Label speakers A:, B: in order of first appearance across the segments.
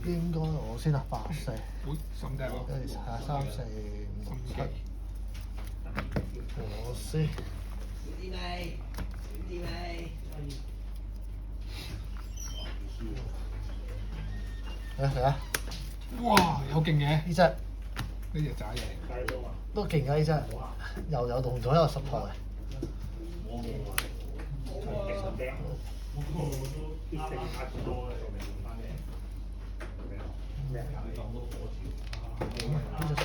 A: 應該我先啊，84。
B: 會心計喎。
A: 跟住係3、4、5、7。我先。嚟啊！
B: 哇，有勁嘅
A: 呢隻
B: 呢隻渣嘢。
A: 都勁㗎呢隻，又有動作又十台。呢隻先。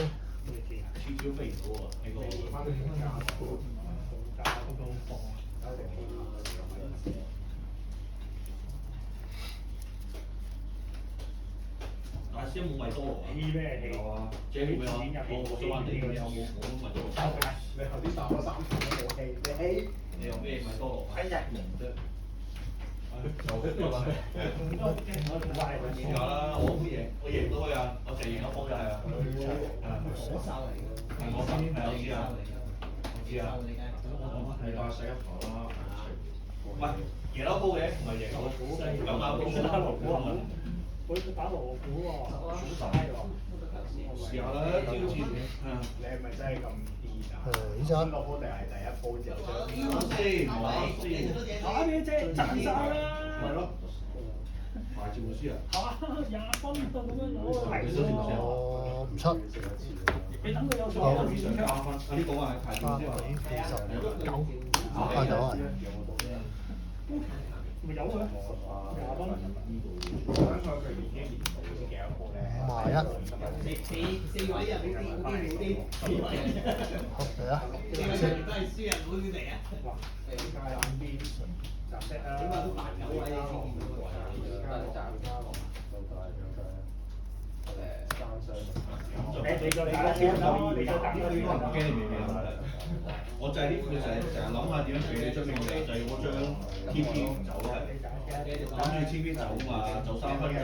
C: 超飛唔到喎，呢個。但係先冇米多羅啊？有啊，即係會有我想話你有冇米多羅？
D: 你後啲3個3場都冇氣，你氣？
C: 你有咩米多羅啊？
D: 啫。
C: 試下啦，我贏都可以啊，我成贏一波就係啊。
D: 我手嚟嘅。
C: 我手係我知啊，我知啊。你當洗一台啦。唔係贏多波嘅，唔係贏我股，咁啱都打鑼鼓啊！
D: 佢打鑼鼓喎，好嘥喎。
C: 試下啦，挑戰。
D: 你係咪真係咁癲啊？
A: 呢隻。
D: 落波定係第一鋪之後
C: 先，
D: 打咩啫？賺晒啦！
C: 係咯。牌照師啊？
D: 嚇，20分都咁樣攞。
C: 你想點先啊？
A: 我唔出。
D: 你等佢有數。
C: 啱分，呢個係牌照先啊。
B: 9。
A: 8、9啊。
D: 咪有嘅，20分。
A: 51。
E: 四位啊！你
A: 好嚟啊！
E: 都係輸人冇佢哋啊！
D: 哇！世界兩邊集識啊！
E: 起碼都8、9位你先見到喎。
D: 你就你個先咯，你就等佢
C: 呢個唔驚你未未來啦。我就係呢，佢成日諗下點樣處理出命嚟，就係嗰張 TP 唔走咯。諗住 TP 走嘛，走3分就。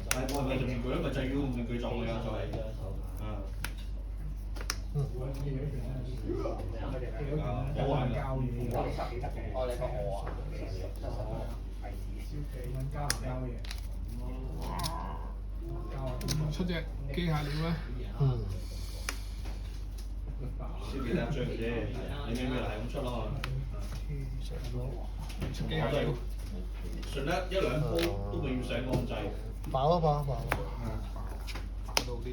C: 係我係咪就面具咧？咪就要面具撞㗎，就係。我係交嘢。
D: 我哋個我啊，
B: 出隻機械鳥啦。
C: 少幾多張啫？你咩係咁出咯？
B: 出機械鳥。
C: 順得1、2鋪都未要上咁滯。
A: 爆啊爆啊爆啊！
B: 爆到啲。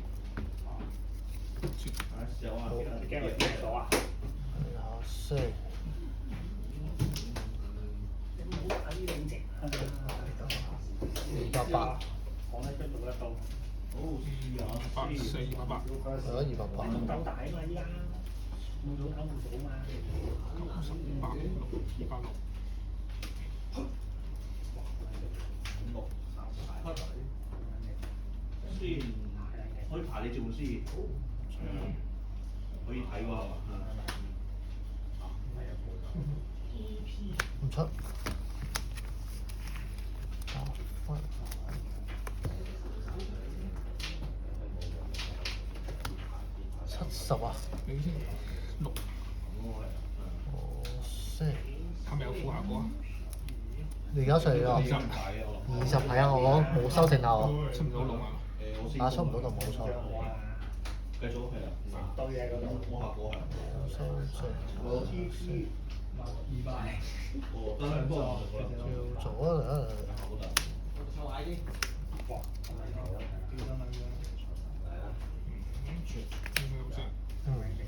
C: 有啊。
D: 你驚佢跌咗啊？
A: 先。
D: 你唔好打啲領直啊
A: ！280。
D: 講得出做得到。
C: 好
B: 284、288。
A: 係咯，288。
D: 仲夠大啊嘛依家，冇早唞冇早嘛。
B: 286。
C: 先可以排你做先，可以睇喎係嘛？
A: 唔出。70啊！
B: 你先6。
A: 我先。
B: 係咪有副效果啊？
A: 你而家上咗20係啊！我講冇修正下我。
B: 出唔到6啊？
A: 打出唔到就冇錯。
C: 繼續係啊，
D: 多嘢嗰度。
C: 冇效果係。
A: 修正。
C: 我 TP 200。哦，得200。
A: 叫做啊！
E: 臭蟹啲。
D: 哇！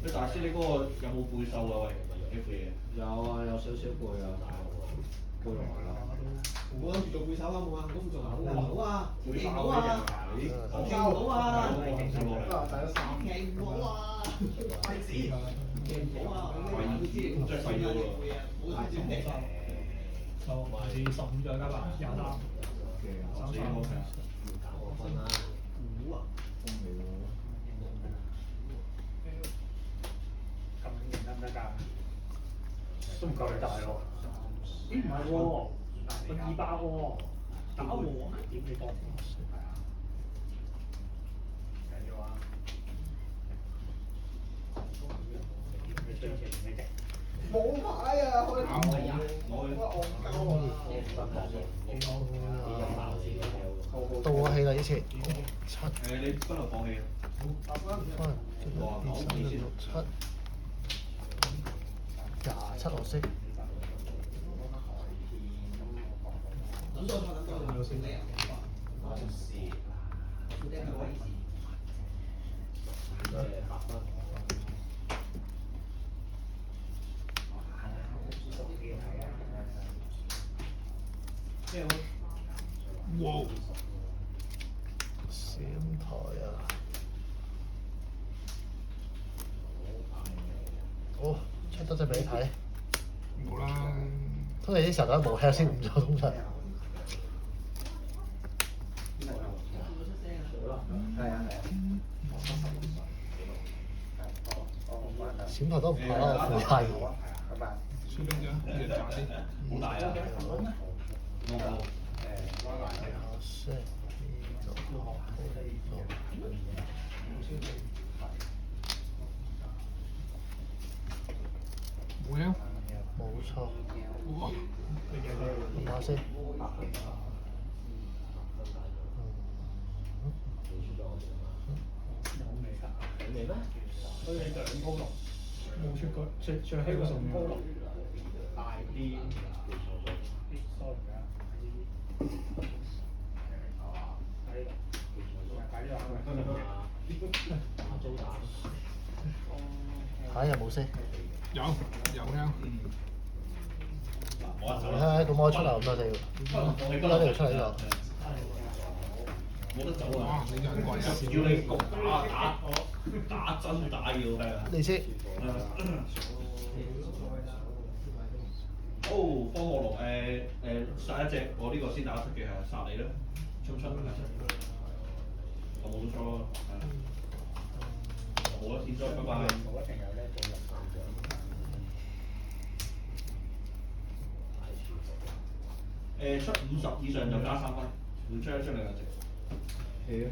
C: 喂，大師，你嗰個有冇背瘦啊？喂，呢副嘢。
F: 有啊，有少少背啊，背落去啦。
E: 我諗住做背手啊，冇啊，嗰副做好啊，好啊，
C: 背
E: 勁好啊，
C: 手
E: 勁好啊，
D: 第
E: 勁好啊，費事，勁好啊，我都知，
C: 真係廢咗喎。
E: 冇太轉地。
D: 15再加8，23。
E: 好啊。
D: 咁型得唔得㗎？都唔夠你大喎。咦唔係喎，個200喎，打和點你講？係啊。緊要啊！你追錢你勁。
E: 冇牌啊！開頭
C: 我
E: 戇鳩啊！
A: 到我氣啦呢次，七，
C: 你不能放棄啊！
A: 翻2、3、4、6、7，27落色。
B: 哇！
A: 閃台啊！好，出多隻俾你睇。
B: 冇啦，
A: 通常啲時候都冇 heal 先唔做通常。閃台都唔怕啦，附帶。
B: 隨便啫，呢個渣先。
C: 好大啊！冇。
B: 冇呀？
A: 冇錯。
B: 哇！
A: 睇下先。
D: 所以你2鋪龍，冇出過，最起碼2鋪龍大啲。sorry 啊，喺呢度，喺呢度。
A: 下一日冇色。
B: 有呀。
A: 咁我出嚟咁多四個，應該呢條出嚟呢個。
C: 冇得走啊！
B: 哇！你人貴啊！
C: 要你焗打真打要係啊！
A: 你知。
C: 哦，方學龍殺一隻，我呢個先打得出嘅係殺你啦，出唔出？我冇咗咯，係。冇啦，先咗，拜拜。
D: 冇一定有呢做
C: 出50以上就加3分，會出一張2隻。
F: 係啊，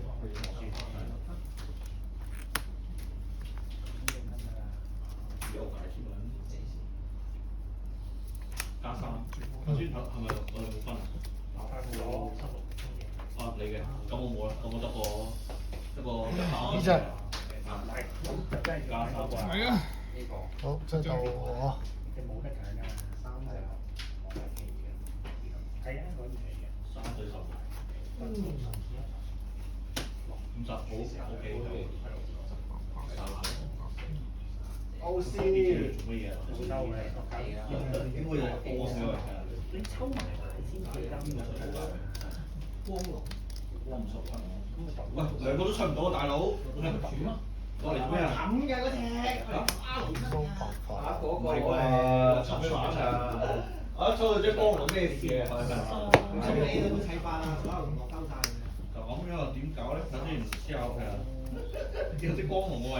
C: 有解添啊！加3，頭先係咪我哋冇分啊？啊，你嘅，咁我冇啦，咁我得個
A: 呢隻。
C: 加3。
B: 係啊。
A: 好，即係到我。
D: 你冇得揀㗎，3隻。係啊，可以嚟嘅。
C: 3對10。50好 OK。
D: 歐斯。
C: 做乜嘢啊？
D: 收嘅，
C: 應該有光嘅喎。
D: 你抽埋先記得邊個
C: 光唔熟啊！喂，2個都出唔到啊，大佬！過嚟做咩啊？
E: 冚嘅嗰隻，
A: 都白發。
C: 唔係啩？插耍啊！我抽到張光龍咩事嘅？
E: 咁你都冇砌法啦，所有同學收晒嘅。
C: 就咁樣點搞咧？首先唔知有係啊，有啲光龍喎喂。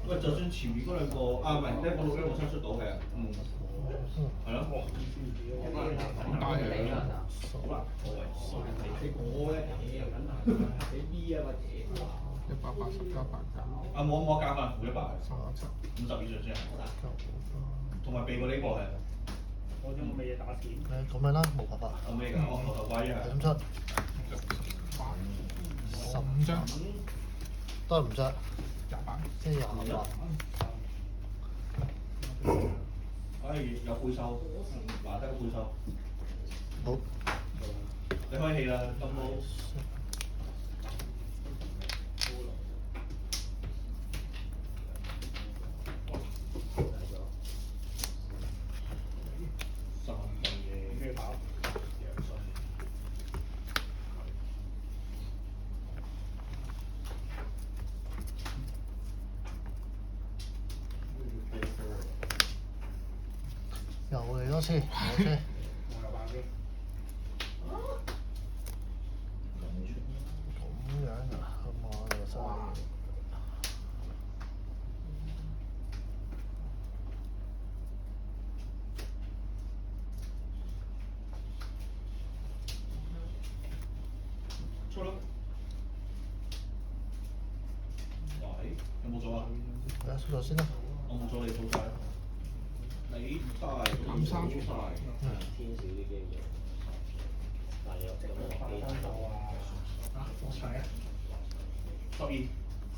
C: 喂，就算前面嗰2個啊，唔係呢個6、1、7出到嘅，係咯。
B: 咁大嘅。
C: 好啦，
E: 我咧你 B 啊或者。
B: 180加8加。
C: 啊冇加分，負100，
B: 37。
C: 50以上先係。同埋避過呢個係。
D: 我仲冇嘢打錢。
A: 咁樣啦，冇辦法。
C: 有咩㗎？我頭盔係。
A: 係咁出。
B: 15張。
A: 都係唔出。
B: 28。
A: 即係28。
C: 有配售，難得個配售。
A: 好。
C: 你開戲啦，金毛。
D: 咩跑？
A: 又嚟多次，好啫。
D: 我有爆機。
A: 咁樣啊，咁我就真係。
C: 出啦！喂，有冇做啊？
A: 係啊，出咗先啦。
C: 我冇做，你做晒。你晒，
B: 減3
C: 晒。
F: 天少啲機會，大約咁樣機。
D: 係啊，12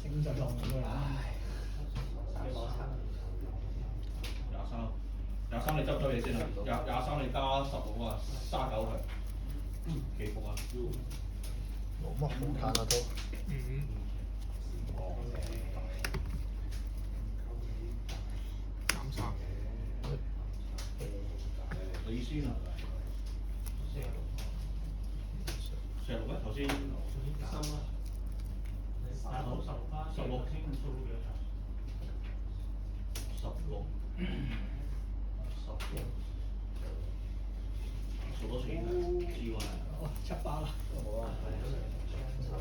D: 升上落咁樣。唉，要攞七。
C: 23你執唔執嘢先啊？23你加16啊，39係。幾幅啊？
A: 冇乜空間啦都。
B: 減三。
C: 你先啊？46咩？頭先3啦。16數多錢之外，
D: 700啦。
C: 好啊，3、4、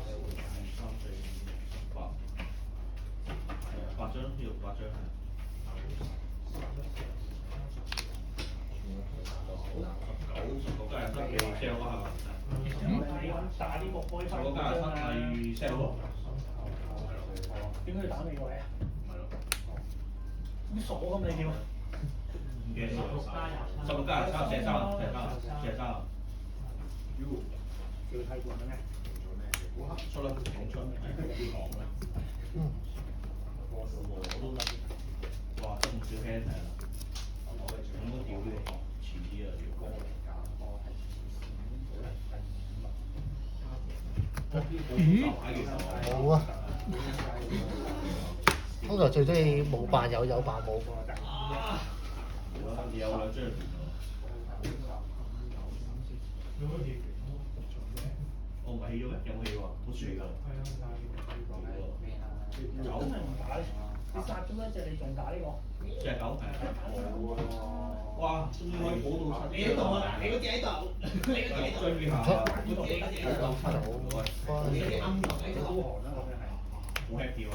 C: 5、8，8張要8張係。19加23你 sell 啊係嘛？
D: 打啲木開翻。
C: 19加23係 sell 喎。
D: 點解要打你個位啊？
C: 係咯。
D: 咁傻咁你點啊
C: ？16加23寫生啊！
D: 要睇過咩？
C: 出啦，講出係講啦。我都哇，真唔少 hand 係啦。應該調呢個檔遲啲啊，要講。
A: 冇啊。通常最中意冇扮有，有扮冇。
C: 有兩張。我唔係起咗咩？有冇起喎？好舒㗎。
D: 有真係唔打咧？你殺咗一隻，你仲打呢個
C: ？49係。哇！終於可以補到7。
E: 你喺度啊！你嗰隻喺度，你嗰隻喺度。
C: 追下。
E: 你嗰隻喺度。你嗰隻暗落喺度。
C: 好 happy 喎！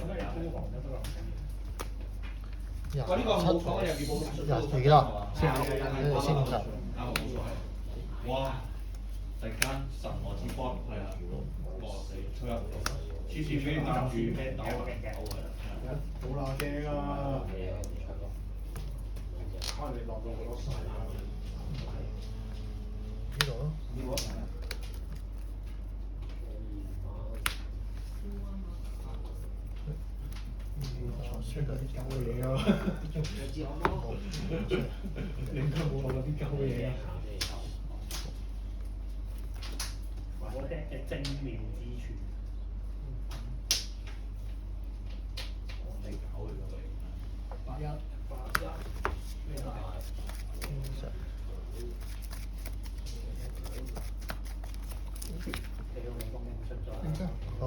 A: 廿
C: 哇！呢個冇錯，又幾補。
A: 廿幾啦？先50。
C: 啱冇錯係。哇！突然間神來之筆係啊！哇死！出一黐線飛夾住咩豆啊？
F: 好啦，驚啊！可能你落到好多水啊！
A: 呢度咯。
F: 呢個
A: 出咗啲舊嘢啊！你應該冇攞啲舊嘢啊！
D: 我聽嘅精妙之處。
C: 你搞佢個嚟。
D: 81。咩大？你用你個名出咗。
A: 好。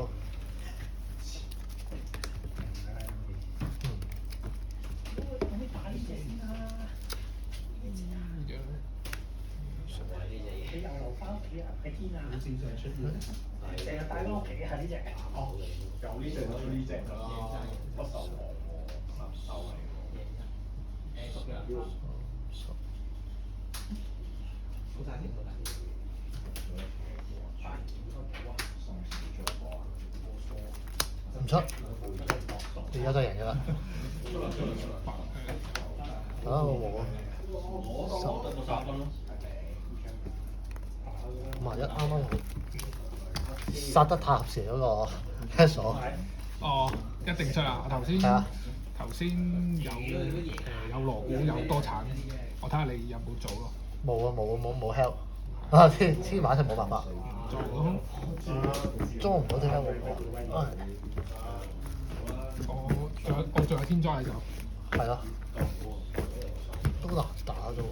D: 咁你打呢隻先啦。你又留翻屋企啊？喺天啊！成日帶翻屋企係呢隻。
F: 哦，有呢隻就呢隻㗎啦，不受防喎，受嚟喎。
E: 好大啲，好大啲。
A: 唔出，你而家都係贏㗎啦。我冇啊。
C: 得個3分咯。
A: 51啱啱好，殺得太合時嗰個 head 鎖。
B: 哦，一定出啊！頭先有鑼鼓有多產，我睇下你有冇做咯。
A: 冇 help 啊！黐埋一齊冇辦法。
B: 做咯。
A: 裝唔到點解冇啊？
B: 我仲有天災喺度。
A: 係咯。都難打啫喎。